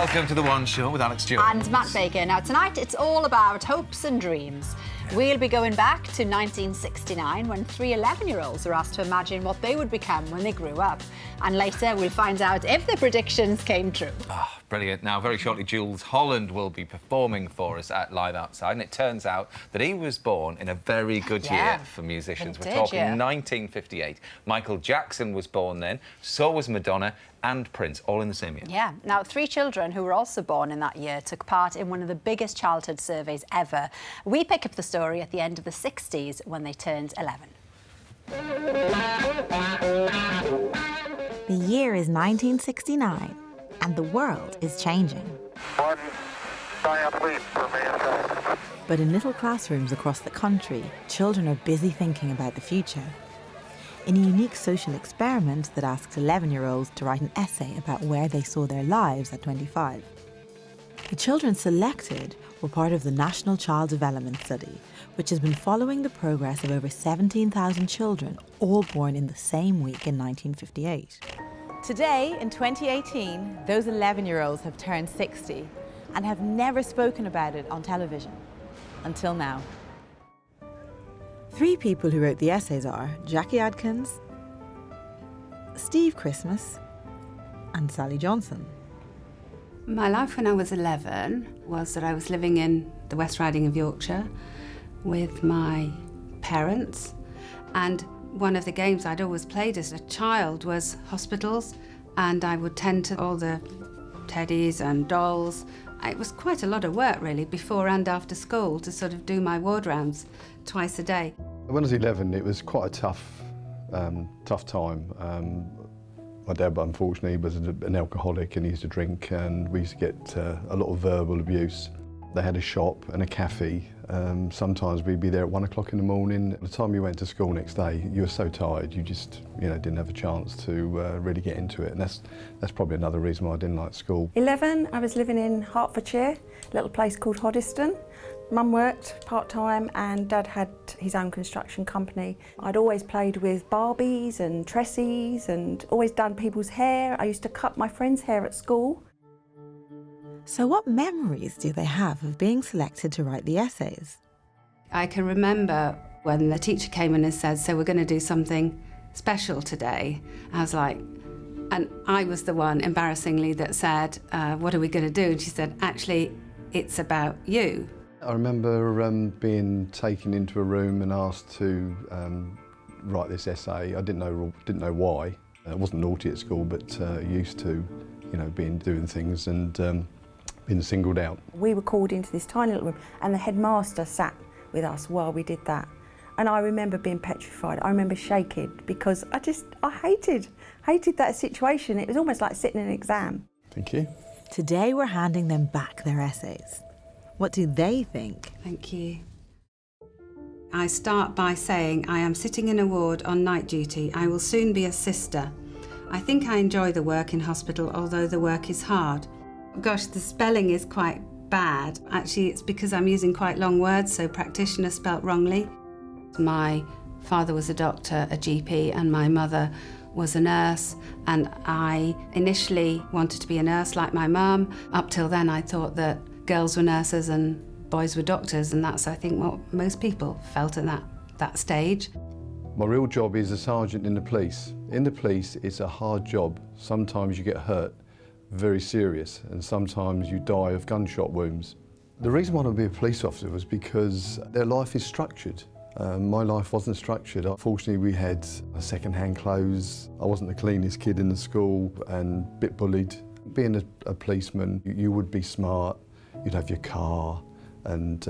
Welcome to The One Show with Alex Stewart. And Matt Baker. Now, tonight it's all about hopes and dreams. We'll be going back to 1969 when three 11-year-olds were asked to imagine what they would become when they grew up. And later we'll find out if their predictions came true. Oh, brilliant. Now, very shortly, Jules Holland will be performing for us at Live Outside. And it turns out that he was born in a very good year for musicians. We're talking 1958. Michael Jackson was born then, so was Madonna and Prince, all in the same year. Yeah. Now, three children who were also born in that year took part in one of the biggest childhood surveys ever. We pick up the story at the end of the 60s when they turned 11. The year is 1969 and the world is changing. One giant leap for mankind. But in little classrooms across the country, children are busy thinking about the future. In a unique social experiment that asked 11-year-olds to write an essay about where they saw their lives at 25. The children selected were part of the National Child Development Study, which has been following the progress of over 17,000 children, all born in the same week in 1958. Today, in 2018, those 11-year-olds have turned 60 and have never spoken about it on television, until now. Three people who wrote the essays are Jackie Adkins, Steve Christmas, and Sally Johnston. My life when I was 11 was that I was living in the West Riding of Yorkshire with my parents, and one of the games I'd always played as a child was hospitals, and I would tend to all the teddies and dolls. It was quite a lot of work, really, before and after school to sort of do my ward rounds twice a day. When I was 11, it was quite a tough time. My dad, unfortunately, was an alcoholic and he used to drink, and we used to get a lot of verbal abuse. They had a shop and a cafe. Sometimes we'd be there at 1 o'clock in the morning. By the time you went to school next day, you were so tired, you just, didn't have a chance to really get into it. And that's probably another reason why I didn't like school. 11, I was living in Hertfordshire, a little place called Hoddesdon. Mum worked part-time and Dad had his own construction company. I'd always played with Barbies and Tressies and always done people's hair. I used to cut my friends' hair at school. So what memories do they have of being selected to write the essays? I can remember when the teacher came in and said, so we're going to do something special today. I was like, and I was the one, embarrassingly, that said, what are we going to do? And she said, actually, it's about you. I remember being taken into a room and asked to write this essay. I didn't know why. I wasn't naughty at school, but used to, doing things and being singled out. We were called into this tiny little room and the headmaster sat with us while we did that. And I remember being petrified. I remember shaking because I hated that situation. It was almost like sitting in an exam. Thank you. Today we're handing them back their essays. What do they think? Thank you. I start by saying, I am sitting in a ward on night duty. I will soon be a sister. I think I enjoy the work in hospital, although the work is hard. Gosh, the spelling is quite bad. Actually, it's because I'm using quite long words, so practitioner spelt wrongly. My father was a doctor, a GP, and my mother was a nurse, and I initially wanted to be a nurse like my mum. Up till then, I thought that girls were nurses and boys were doctors, and that's, I think, what most people felt at that stage. My real job is a sergeant in the police. In the police, it's a hard job. Sometimes you get hurt, very serious, and sometimes you die of gunshot wounds. The reason I wanted to be a police officer was because their life is structured. My life wasn't structured. Unfortunately, we had second-hand clothes. I wasn't the cleanest kid in the school and a bit bullied. Being a policeman, you would be smart, you'd have your car, and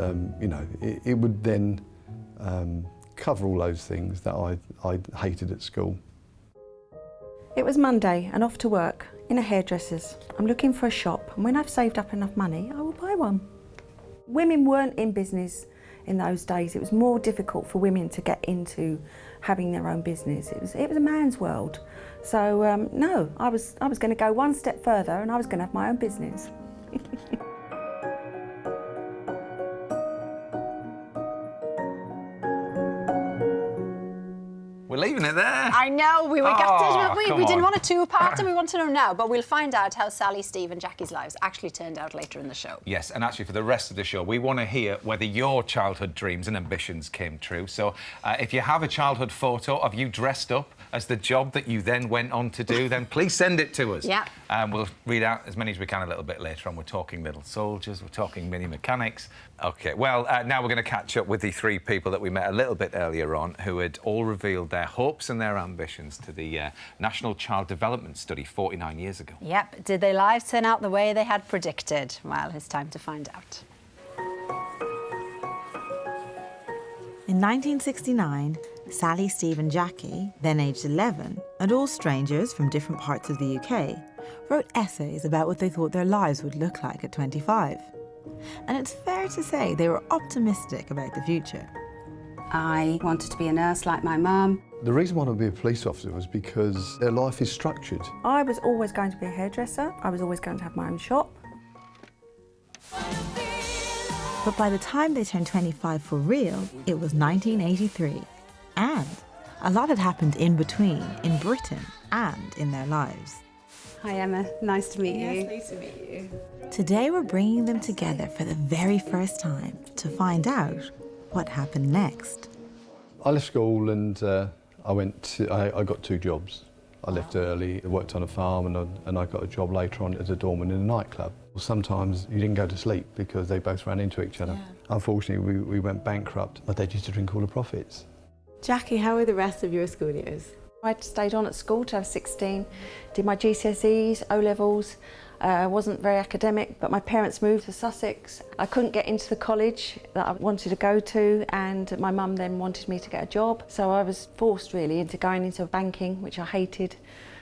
it would then cover all those things that I hated at school. It was Monday and off to work in a hairdresser's. I'm looking for a shop, and when I've saved up enough money, I will buy one. Women weren't in business in those days. It was more difficult for women to get into having their own business. It was a man's world. So no, I was going to go one step further, and I was going to have my own business. We're leaving it there. I know, we were gutted, but we didn't want a two-part and we want to know now, but we'll find out how Sally, Steve and Jackie's lives actually turned out later in the show. Yes, and actually for the rest of the show, we want to hear whether your childhood dreams and ambitions came true. So if you have a childhood photo of you dressed up as the job that you then went on to do, then please send it to us. Yeah. We'll read out as many as we can a little bit later on. We're talking little soldiers, we're talking mini mechanics. OK, well, now we're going to catch up with the three people that we met a little bit earlier on who had all revealed their hopes and their ambitions to the National Child Development Study 49 years ago. Yep. Did their lives turn out the way they had predicted? Well, it's time to find out. In 1969, Sally, Steve and Jackie, then aged 11, and all strangers from different parts of the UK, wrote essays about what they thought their lives would look like at 25. And it's fair to say they were optimistic about the future. I wanted to be a nurse like my mum. The reason I wanted to be a police officer was because their life is structured. I was always going to be a hairdresser. I was always going to have my own shop. But by the time they turned 25 for real, it was 1983. And a lot had happened in between, in Britain and in their lives. Hi Emma, nice to meet you. Yes, nice to meet you. Today we're bringing them together for the very first time to find out what happened next. I left school and I got 2 jobs. I left early, I worked on a farm and I got a job later on as a doorman in a nightclub. Sometimes you didn't go to sleep because they both ran into each other. Yeah. Unfortunately, we went bankrupt. My dad used to drink all the profits. Jackie, how were the rest of your school years? I stayed on at school till I was 16, did my GCSEs, O-levels. Wasn't very academic, but my parents moved to Sussex. I couldn't get into the college that I wanted to go to, and my mum then wanted me to get a job. So I was forced really into going into banking, which I hated.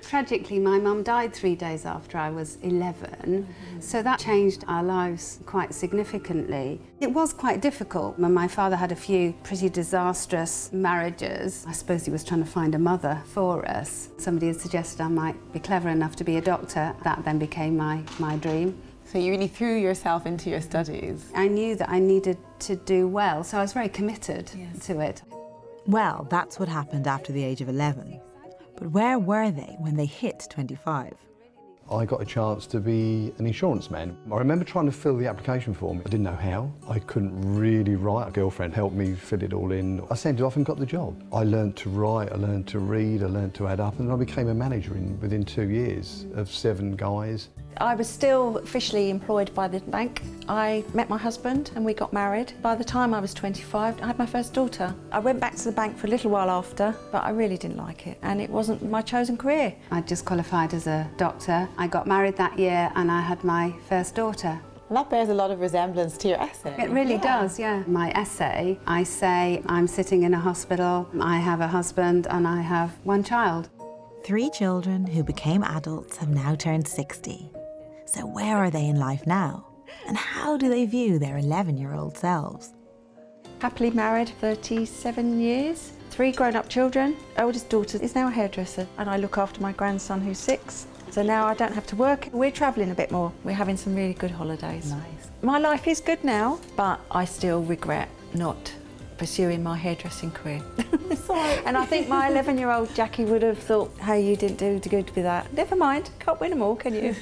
Tragically, my mum died 3 days after I was 11, so that changed our lives quite significantly. It was quite difficult. My father had a few pretty disastrous marriages. I suppose he was trying to find a mother for us. Somebody had suggested I might be clever enough to be a doctor. That then became my dream. So you really threw yourself into your studies? I knew that I needed to do well, so I was very committed to it. Well, that's what happened after the age of 11. But where were they when they hit 25? I got a chance to be an insurance man. I remember trying to fill the application form. I didn't know how. I couldn't really write. A girlfriend helped me fill it all in. I sent it off and got the job. I learned to write, I learned to read, I learned to add up, and I became a manager within 2 years of 7 guys. I was still officially employed by the bank. I met my husband and we got married. By the time I was 25, I had my first daughter. I went back to the bank for a little while after, but I really didn't like it, and it wasn't my chosen career. I just qualified as a doctor. I got married that year and I had my first daughter. And that bears a lot of resemblance to your essay. It really does, yeah. My essay, I say I'm sitting in a hospital, I have a husband and I have 1 child. 3 children who became adults have now turned 60. So where are they in life now? And how do they view their 11-year-old selves? Happily married 37 years, 3 grown-up children. Oldest daughter is now a hairdresser and I look after my grandson who's 6. So now I don't have to work. We're travelling a bit more. We're having some really good holidays. Nice. My life is good now, but I still regret not pursuing my hairdressing career. Sorry. And I think my 11-year-old Jackie would have thought, hey, you didn't do good with that. Never mind, can't win them all, can you?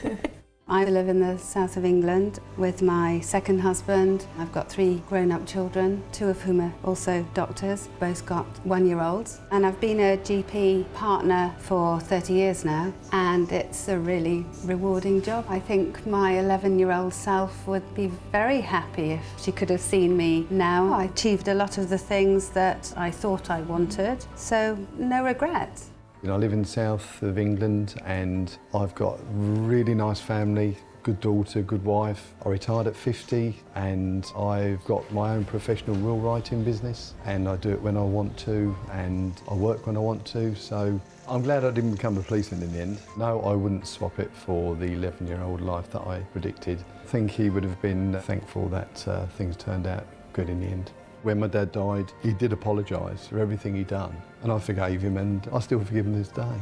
I live in the south of England with my second husband. I've got 3 grown-up children, 2 of whom are also doctors, both got 1-year-olds. And I've been a GP partner for 30 years now, and it's a really rewarding job. I think my 11-year-old self would be very happy if she could have seen me now. I achieved a lot of the things that I thought I wanted, so no regrets. I live in the south of England and I've got a really nice family, good daughter, good wife. I retired at 50 and I've got my own professional will writing business, and I do it when I want to and I work when I want to, so I'm glad I didn't become a policeman in the end. No, I wouldn't swap it for the 11-year-old life that I predicted. I think he would have been thankful that things turned out good in the end. When my dad died, he did apologise for everything he'd done, and I forgave him, and I still forgive him to this day.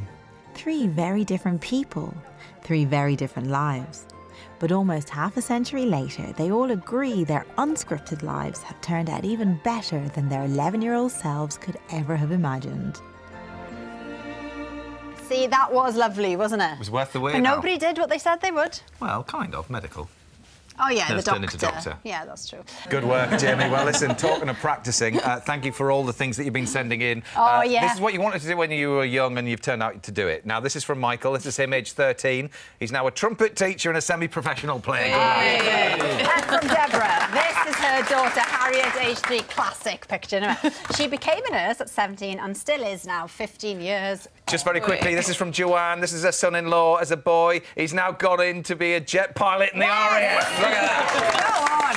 3 very different people, 3 very different lives. But almost half a century later, they all agree their unscripted lives have turned out even better than their 11-year-old selves could ever have imagined. See, that was lovely, wasn't it? It was worth the wait. But nobody did what they said they would. Well, kind of. Medical. Oh, yeah, Nurse the turned into doctor. doctor. Yeah, that's true. Good work, Jamie. Well, listen, talking of practising, thank you for all the things that you've been sending in. Oh, yeah. This is what you wanted to do when you were young and you've turned out to do it. Now, this is from Michael. This is him, age 13. He's now a trumpet teacher and a semi-professional player. And from Deborah, this is her daughter, Harriet, age 3, classic picture. No, she became a nurse at 17 and still is now, 15 years. Just very quickly, this is from Joanne. This is her son-in-law as a boy. He's now gone in to be a jet pilot in the RAF. Look at that. Go on.